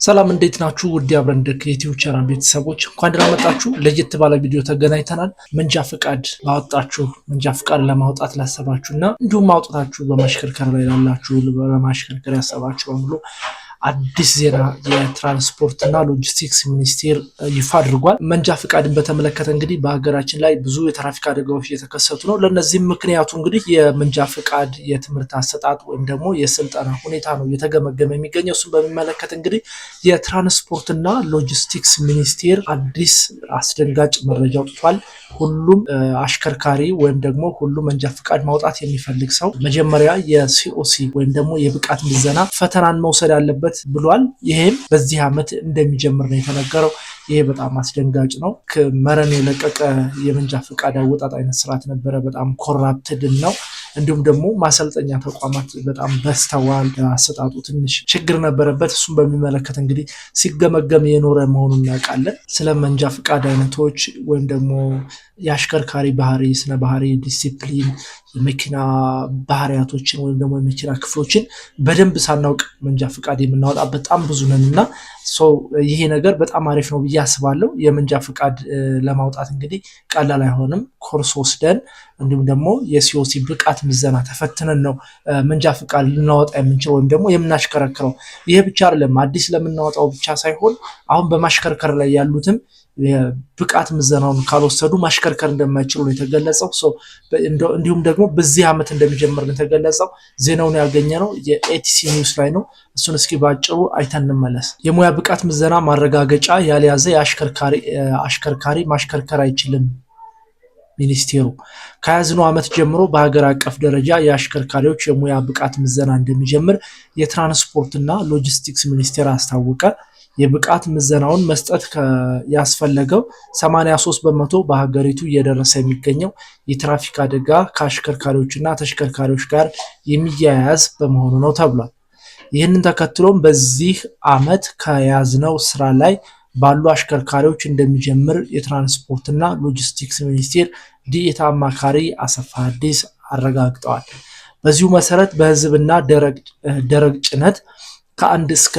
ሰላም እንዴት ናችሁ? ውድ አብረን ደክ የዩቲዩብ ቻናል ቤተሰቦች እንኳን ደህና መጣችሁ። ለየት ባለ ቪዲዮ ተገናኝተናል። መንጃ ፈቃድ ላወጣችሁ፣ መንጃ ፈቃድ ለማውጣት ላሰባችሁና እንዲሁም ማውጣታችሁ በማሽከርከር ላይ ላላችሁ፣ በማሽከርከር ያሰባችሁ በሙሉ አዲስ ዜና የትራንስፖርትና ሎጂስቲክስ ሚኒስቴር ይፋ አድርጓል። መንጃ ፈቃድን በተመለከተ እንግዲህ በሀገራችን ላይ ብዙ የትራፊክ አደጋዎች እየተከሰቱ ነው። ለነዚህም ምክንያቱ እንግዲህ የመንጃ ፈቃድ የትምህርት አሰጣጥ ወይም ደግሞ የስልጠና ሁኔታ ነው እየተገመገመ የሚገኘው። እሱን በሚመለከት እንግዲህ የትራንስፖርትና ሎጂስቲክስ ሚኒስቴር አዲስ አስደንጋጭ መረጃ አውጥቷል። ሁሉም አሽከርካሪ ወይም ደግሞ ሁሉም መንጃ ፈቃድ ማውጣት የሚፈልግ ሰው መጀመሪያ የሲኦሲ ወይም ደግሞ የብቃት ምዘና ፈተናን መውሰድ አለበት ብሏል። ይሄም በዚህ ዓመት እንደሚጀምር ነው የተነገረው። ይሄ በጣም አስደንጋጭ ነው። መረን የለቀቀ የመንጃ ፈቃድ አወጣጥ አይነት ስርዓት ነበረ። በጣም ኮራፕትድ ነው። እንዲሁም ደግሞ ማሰልጠኛ ተቋማት በጣም በስተዋል። አሰጣጡ ትንሽ ችግር ነበረበት። እሱን በሚመለከት እንግዲህ ሲገመገም የኖረ መሆኑን እናውቃለን። ስለ መንጃ ፈቃድ አይነቶች ወይም ደግሞ የአሽከርካሪ ባህሪ፣ ስነ ባህሪ፣ ዲሲፕሊን፣ የመኪና ባህሪያቶችን ወይም ደግሞ የመኪና ክፍሎችን በደንብ ሳናውቅ መንጃ ፈቃድ የምናወጣ በጣም ብዙ ነን እና ይሄ ነገር በጣም አሪፍ ነው ብዬ አስባለሁ። የመንጃ ፈቃድ ለማውጣት እንግዲህ ቀላል አይሆንም። ኮርስ ወስደን እንዲሁም ደግሞ የሲኦሲ ብቃት ምዘና ተፈትነን ነው መንጃ ፈቃድ ልናወጣ የምንችለው ወይም ደግሞ የምናሽከረክረው። ይሄ ብቻ አይደለም፣ አዲስ ለምናወጣው ብቻ ሳይሆን አሁን በማሽከርከር ላይ ያሉትም ብቃት ምዘናውን ካልወሰዱ ማሽከርከር እንደማይችሉ ነው የተገለጸው። እንዲሁም ደግሞ በዚህ ዓመት እንደሚጀምር ነው የተገለጸው። ዜናውን ያገኘነው የኤቲሲ ኒውስ ላይ ነው። እሱን እስኪ ባጭሩ አይተን እንመለስ። የሙያ ብቃት ምዘና ማረጋገጫ ያልያዘ አሽከርካሪ ማሽከርከር አይችልም። ሚኒስቴሩ ከያዝነው ዓመት ጀምሮ በሀገር አቀፍ ደረጃ የአሽከርካሪዎች የሙያ ብቃት ምዘና እንደሚጀምር የትራንስፖርትና ሎጂስቲክስ ሚኒስቴር አስታወቀ። የብቃት ምዘናውን መስጠት ያስፈለገው 83 በመቶ በሀገሪቱ እየደረሰ የሚገኘው የትራፊክ አደጋ ከአሽከርካሪዎችና ተሽከርካሪዎች ጋር የሚያያዝ በመሆኑ ነው ተብሏል። ይህንን ተከትሎም በዚህ ዓመት ከያዝነው ስራ ላይ ባሉ አሽከርካሪዎች እንደሚጀምር የትራንስፖርትና ሎጂስቲክስ ሚኒስቴር ዲኤታ አማካሪ አሰፋ አዲስ አረጋግጠዋል። በዚሁ መሰረት በህዝብና ደረቅ ጭነት ከ1 እስከ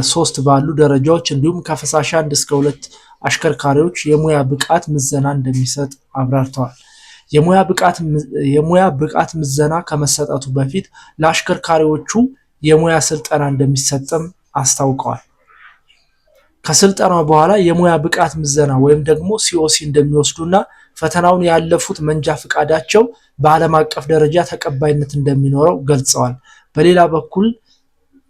3 ባሉ ደረጃዎች እንዲሁም ከፈሳሽ 1 እስከ 2 አሽከርካሪዎች የሙያ ብቃት ምዘና እንደሚሰጥ አብራርተዋል። የሙያ ብቃት ምዘና ከመሰጠቱ በፊት ለአሽከርካሪዎቹ የሙያ ስልጠና እንደሚሰጥም አስታውቀዋል። ከስልጠናው በኋላ የሙያ ብቃት ምዘና ወይም ደግሞ ሲኦሲ እንደሚወስዱና ፈተናውን ያለፉት መንጃ ፈቃዳቸው በዓለም አቀፍ ደረጃ ተቀባይነት እንደሚኖረው ገልጸዋል። በሌላ በኩል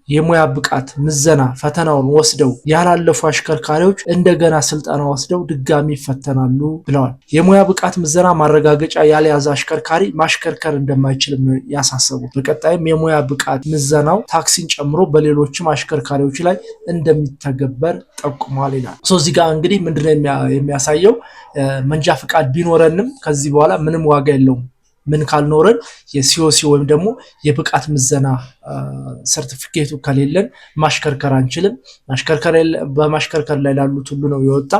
የሙያ ብቃት ምዘና ፈተናውን ወስደው ያላለፉ አሽከርካሪዎች እንደገና ስልጠና ወስደው ድጋሚ ይፈተናሉ ብለዋል። የሙያ ብቃት ምዘና ማረጋገጫ ያልያዘ አሽከርካሪ ማሽከርከር እንደማይችል ያሳሰቡት። በቀጣይም የሙያ ብቃት ምዘናው ታክሲን ጨምሮ በሌሎችም አሽከርካሪዎች ላይ እንደሚተገበር ጠቁሟል ይላል። እዚህ ጋር እንግዲህ ምንድነው የሚያሳየው? መንጃ ፈቃድ ቢኖረንም ከዚህ በኋላ ምንም ዋጋ የለውም። ምን ካልኖረን የሲኦሲ ወይም ደግሞ የብቃት ምዘና ሰርቲፊኬቱ ከሌለን ማሽከርከር አንችልም። በማሽከርከር ላይ ላሉት ሁሉ ነው የወጣ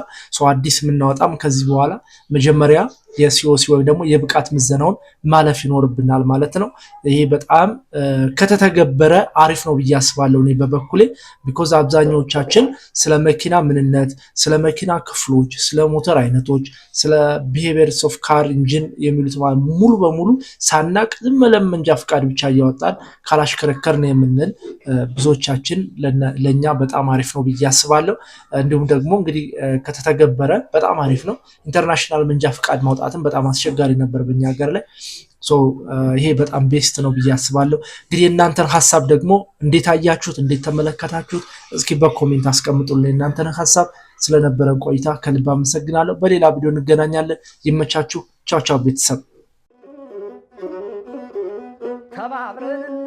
አዲስ የምናወጣም ከዚህ በኋላ መጀመሪያ የሲኦሲ ወይም ደግሞ የብቃት ምዘናውን ማለፍ ይኖርብናል ማለት ነው። ይሄ በጣም ከተተገበረ አሪፍ ነው ብዬ አስባለሁ እኔ በበኩሌ። ቢኮዝ አብዛኞቻችን ስለ መኪና ምንነት፣ ስለ መኪና ክፍሎች፣ ስለ ሞተር አይነቶች፣ ስለ ቢሄቪየርስ ኦፍ ካር ኢንጂን የሚሉት ሙሉ በሙሉ ሳናቅ ዝም ብለን መንጃ ፈቃድ ብቻ እያወጣን ካላሽከረከርን የምንል ብዙዎቻችን ለኛ በጣም አሪፍ ነው ብዬ አስባለሁ። እንዲሁም ደግሞ እንግዲህ ከተተገበረ በጣም አሪፍ ነው። ኢንተርናሽናል መንጃ ፈቃድ ማውጣትም በጣም አስቸጋሪ ነበር በእኛ ሀገር ላይ። ይሄ በጣም ቤስት ነው ብዬ አስባለሁ። እንግዲህ እናንተን ሀሳብ ደግሞ እንዴት አያችሁት? እንዴት ተመለከታችሁት? እስኪ በኮሜንት አስቀምጡልኝ እናንተን ሀሳብ። ስለነበረን ቆይታ ከልብ አመሰግናለሁ። በሌላ ቪዲዮ እንገናኛለን። ይመቻችሁ። ቻው ቻው ቤተሰብ። ተባብረን